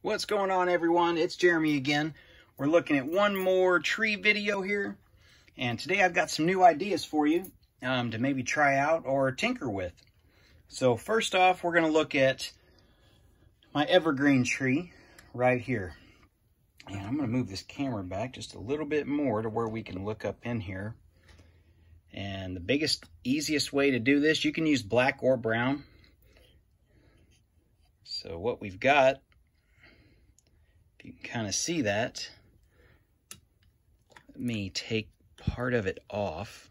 What's going on, everyone? It's Jeremy again. We're looking at one more tree video here, and today I've got some new ideas for you to maybe try out or tinker with. So first off, we're going to look at my evergreen tree right here. And I'm going to move this camera back just a little bit more to where we can look up in here. And the biggest, easiest way to do this, you can use black or brown. So what we've got, if you can kind of see that, let me take part of it off.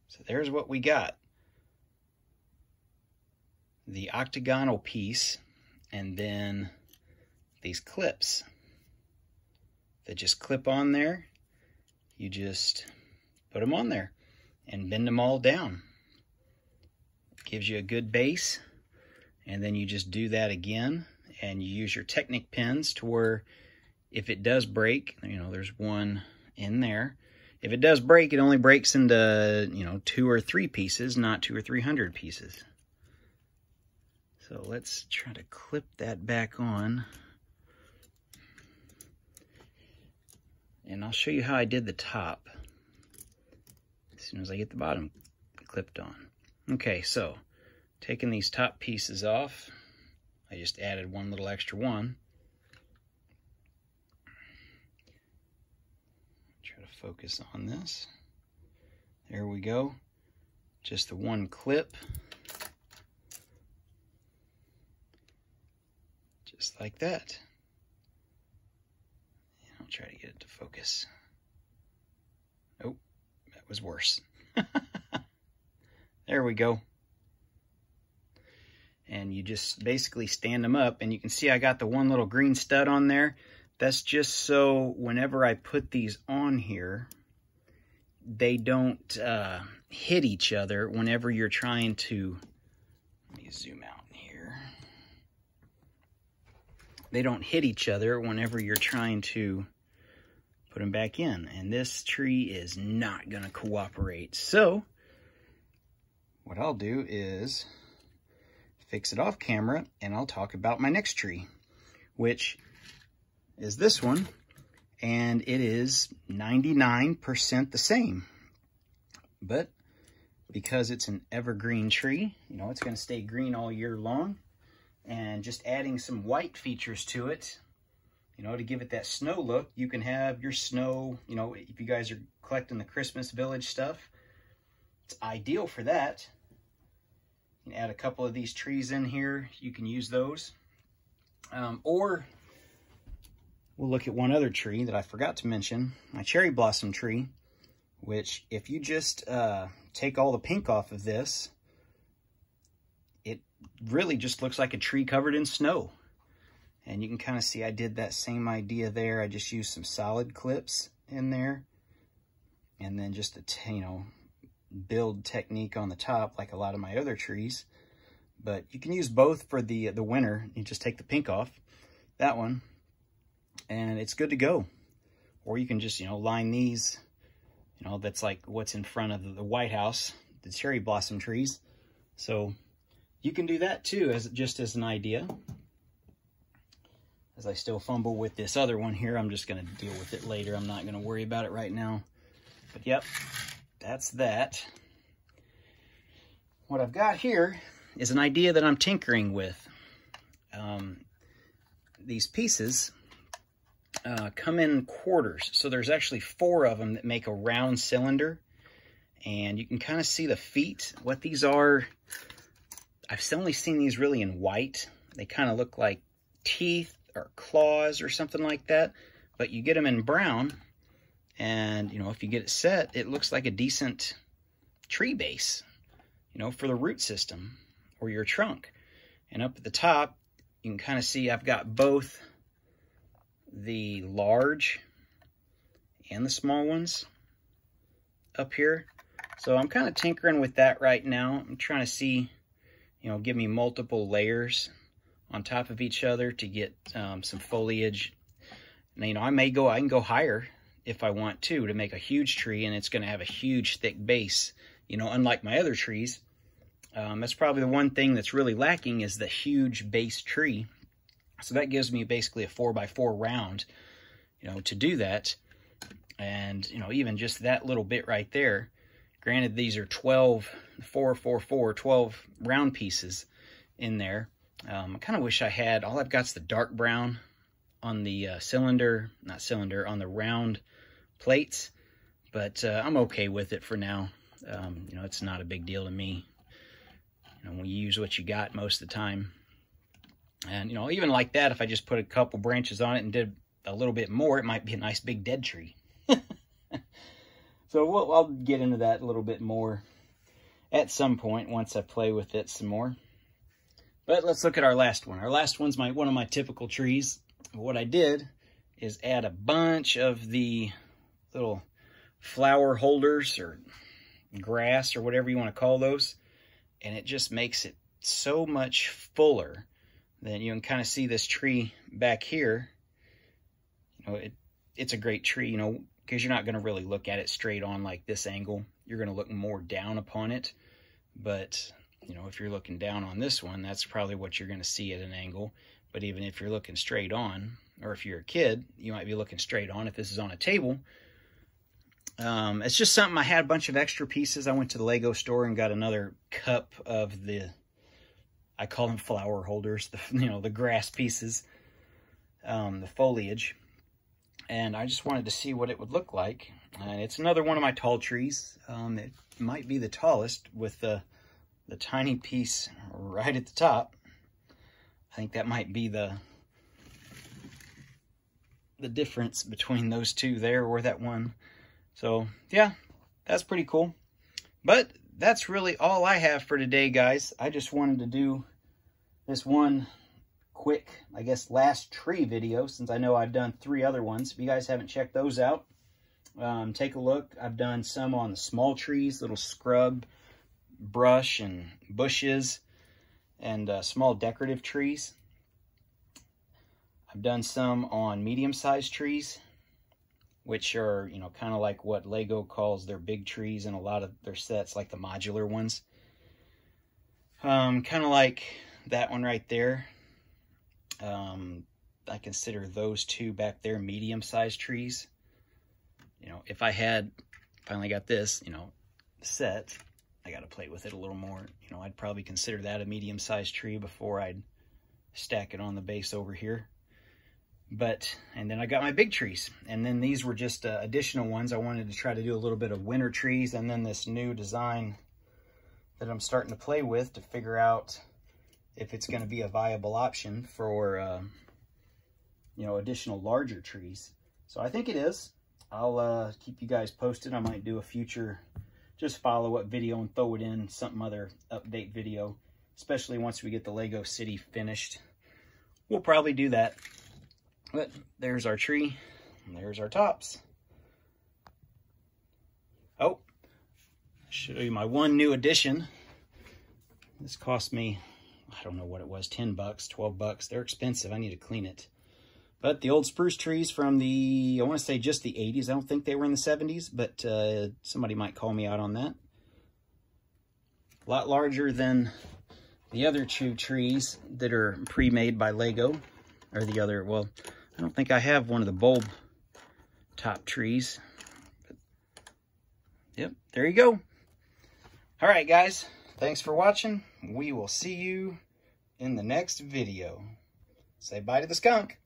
So there's what we got. The octagonal piece, and then these clips that just clip on there. You just put them on there and bend them all down. It gives you a good base. And then you just do that again, and you use your Technic pins to where if it does break, you know, there's one in there. If it does break, it only breaks into, you know, 2 or 3 pieces, not 200 or 300 pieces. So let's try to clip that back on. And I'll show you how I did the top as soon as I get the bottom clipped on. Okay, so taking these top pieces off, I just added one little extra one. Try to focus on this. There we go. Just the one clip. Just like that. And I'll try to get it to focus. Oh, that was worse. There we go. And you just basically stand them up, and you can see I got the one little green stud on there. That's just so whenever I put these on here, they don't hit each other whenever you're trying to, let me zoom out here. They don't hit each other whenever you're trying to put them back in. And this tree is not going to cooperate. So what I'll do is fix it off camera, and I'll talk about my next tree, which is this one, and it is 99% the same. But because it's an evergreen tree, you know, it's going to stay green all year long, and just adding some white features to it, you know, to give it that snow look. You can have your snow, you know, if you guys are collecting the Christmas Village stuff, it's ideal for that. Add a couple of these trees in here. You can use those. Or we'll look at one other tree that I forgot to mention, my cherry blossom tree, which if you just take all the pink off of this, it really just looks like a tree covered in snow. And you can kind of see I did that same idea there. I just used some solid clips in there, and then just a, you know, build technique on the top like a lot of my other trees. But you can use both for the winter. You just take the pink off, that one, and it's good to go. Or you can just, you know, line these, you know, that's like what's in front of the White House, the cherry blossom trees. So you can do that too, as just as an idea. As I still fumble with this other one here, I'm just going to deal with it later. I'm not going to worry about it right now. But yep, that's that. What I've got here is an idea that I'm tinkering with. These pieces come in quarters. So there's actually 4 of them that make a round cylinder. And you can kind of see the feet. What these are, I've only seen these really in white. They kind of look like teeth or claws or something like that. But you get them in brown, and, you know, if you get it set, it looks like a decent tree base, you know, for the root system or your trunk. And up at the top, you can kind of see I've got both the large and the small ones up here. So I'm kind of tinkering with that right now. I'm trying to see, you know, give me multiple layers on top of each other to get some foliage. And, you know, I can go higher if I want to make a huge tree, and it's going to have a huge thick base. You know, unlike my other trees, That's probably the one thing that's really lacking is the huge base tree. So that gives me basically a 4x4 round, you know, to do that. And, you know, even just that little bit right there, granted these are 12 round pieces in there. I kind of wish I had, all I've got is the dark brown on the cylinder, not cylinder, on the round plates, but I'm okay with it for now. You know, it's not a big deal to me. You know, we use what you got most of the time. And, you know, even like that, if I just put a couple branches on it and did a little bit more, it might be a nice big dead tree. So I'll get into that a little bit more at some point once I play with it some more. But let's look at our last one. Our last one's one of my typical trees. What I did is add a bunch of the little flower holders or grass or whatever you want to call those. And it just makes it so much fuller. Then you can kind of see this tree back here. You know, it's a great tree, you know, because you're not going to really look at it straight on like this angle. You're going to look more down upon it. But, you know, if you're looking down on this one, that's probably what you're going to see at an angle. But even if you're looking straight on, or if you're a kid, you might be looking straight on if this is on a table. It's just something, I had a bunch of extra pieces. I went to the Lego store and got another cup of the, I call them flower holders, you know, the grass pieces, the foliage. And I just wanted to see what it would look like. And it's another one of my tall trees. It might be the tallest with the tiny piece right at the top. I think that might be the difference between those two there, or that one. So yeah, that's pretty cool. But that's really all I have for today, guys. I just wanted to do this one quick, I guess, last tree video, since I know I've done 3 other ones. If you guys haven't checked those out, take a look. I've done some on the small trees, little scrub, brush, and bushes, and small decorative trees. I've done some on medium-sized trees, which are, you know, kind of like what Lego calls their big trees in a lot of their sets, like the modular ones. Kind of like that one right there. I consider those 2 back there medium-sized trees. You know, if I had finally got this, you know, set, I got to play with it a little more. You know, I'd probably consider that a medium-sized tree before I'd stack it on the base over here. But, and then I got my big trees. And then these were just additional ones. I wanted to try to do a little bit of winter trees, and then this new design that I'm starting to play with to figure out if it's going to be a viable option for, you know, additional larger trees. So I think it is. I'll keep you guys posted. I might do a future just follow-up video and throw it in some other update video, especially once we get the Lego City finished. We'll probably do that. But there's our tree, and there's our tops. Oh, I'll show you my one new addition. This cost me, I don't know what it was, 10 bucks, 12 bucks. They're expensive. I need to clean it. But the old spruce trees from the, I want to say just the 80s. I don't think they were in the 70s, but somebody might call me out on that. A lot larger than the other 2 trees that are pre-made by Lego. Or the other, well, I don't think I have one of the bulb top trees. But, yep, there you go. All right, guys. Thanks for watching. We will see you in the next video. Say bye to the skunk.